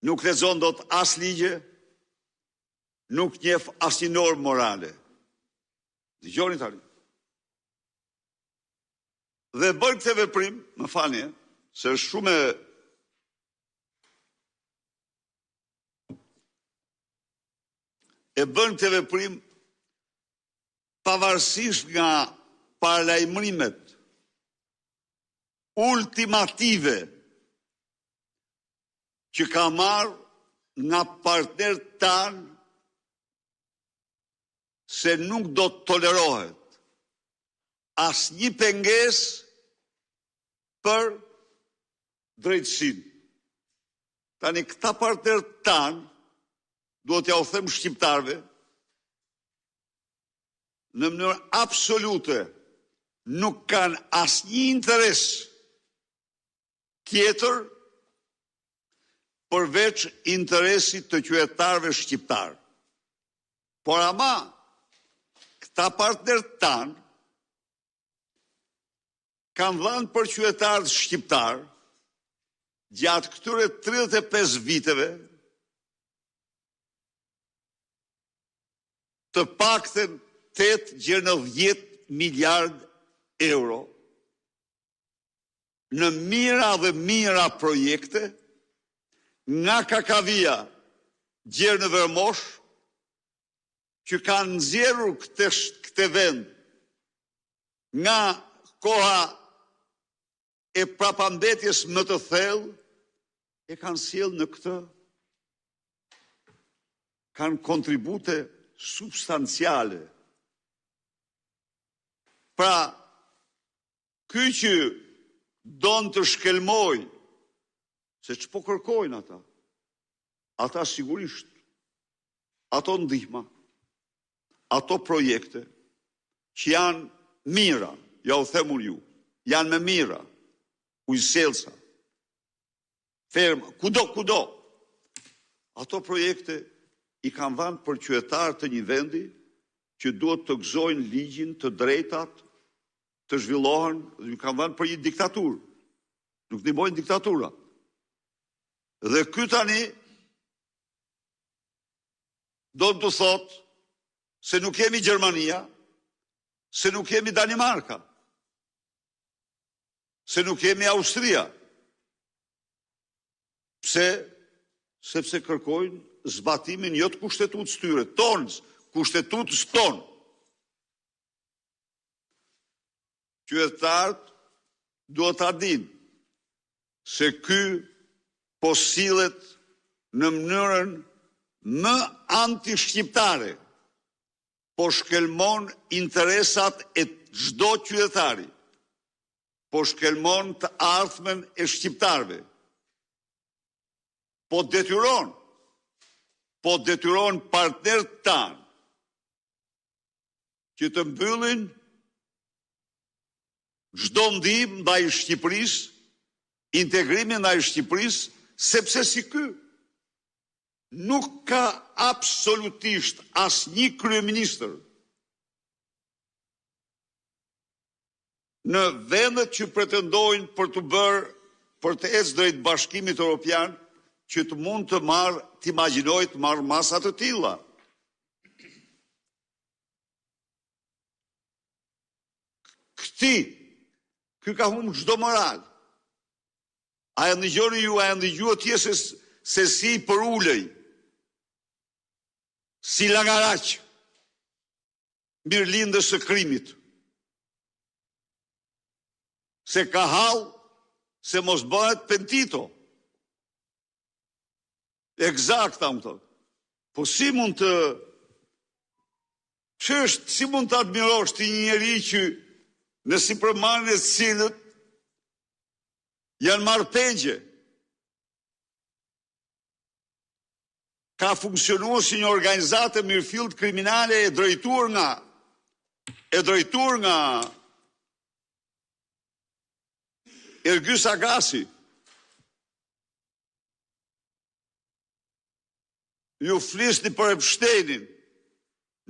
nuk lexon dot as ligje, nuk njeh asnjë normë morale. Dëgjoni tani. Dhe bën këtë veprim, më falni, se është shumë e bën këtë veprim pavarësisht nga paralajmërimet ultimative që ka marrë nga partnerët tanë se nuk do të tolerohet asnjë pengesë për drejtësinë. Tani këta partnerët tanë, duhet t'ja u them shqiptarëve, në mënyrë absolute nuk kanë asnjë interes tjetër përveç interesit të qytetarëve shqiptarë. Por ama, këta partnerët tanë kanë dhënë për qytetarët shqiptarë gjatë këtyre 35 viteve të paktën 8-10 miliard euro në mira dhe mira projekte, nga Kakavia gjerë në Vermosh, që kanë nxjerrur këtë vend nga koha e prapambetjes më të thellë, e kanë sjellë në këtë, kanë kontribute substanciale. Pra, ky që don të shkelmoj, se ç'po kërkojnë ata? Ata sigurisht, ato ndihma, ato projekte që janë mira, ja u them unë ju, janë me mira, ujëselsa, ferma, kudo. Ato projekte i kanë dhënë për qytetarët të një vendi që duhet të gëzojnë ligjin, të drejtat, të zhvillohen, dhe i kanë dhënë për një diktaturë. Nuk ndihmojnë diktatura. Dhe ky tani do të thotë se nuk kemi Gjermania, se nuk kemi Danimarka, se nuk kemi Austria. Pse? Sepse kërkojnë zbatimin jo të kushtetutës tyre, tonës, kushtetutës tonë. Qytetarët duhet ta dinë se ky po sillet në mënyrën më anti-shqiptare, po shkelmon interesat e çdo qytetari, po shkelmon të ardhmen e shqiptarëve, po detyron partnerët tanë që të mbyllin çdo ndihmë ndaj Shqipërisë, integrimin ndaj Shqipërisë, sepse si ky nuk ka absolutisht asnjë kryeministër në vendet që pretendojnë për të ecë drejt Bashkimit Evropian që të mund të imagjinojë të marrë masa të tilla. Ky ka humbur çdo moral. A e ndëgjoni ju, a e ndëgjua tje se si për ulej, si lagaraq, mirëlindës së krimit, se ka hall se mos bëhet pentito. Eksakta, më thotë. Po si mund të admirosh ti një njeri që në sipërmarrjen e cilët janë marrë pegje, ka funksionuar si një organizatë mirëfillt kriminale e drejtuar nga Ergys Agasi. Ju flisni për Epshteinin.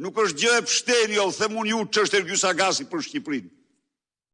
Nuk është gjë Epshteini, u them unë ju ç'është Ergys Agasi për Shqipërinë.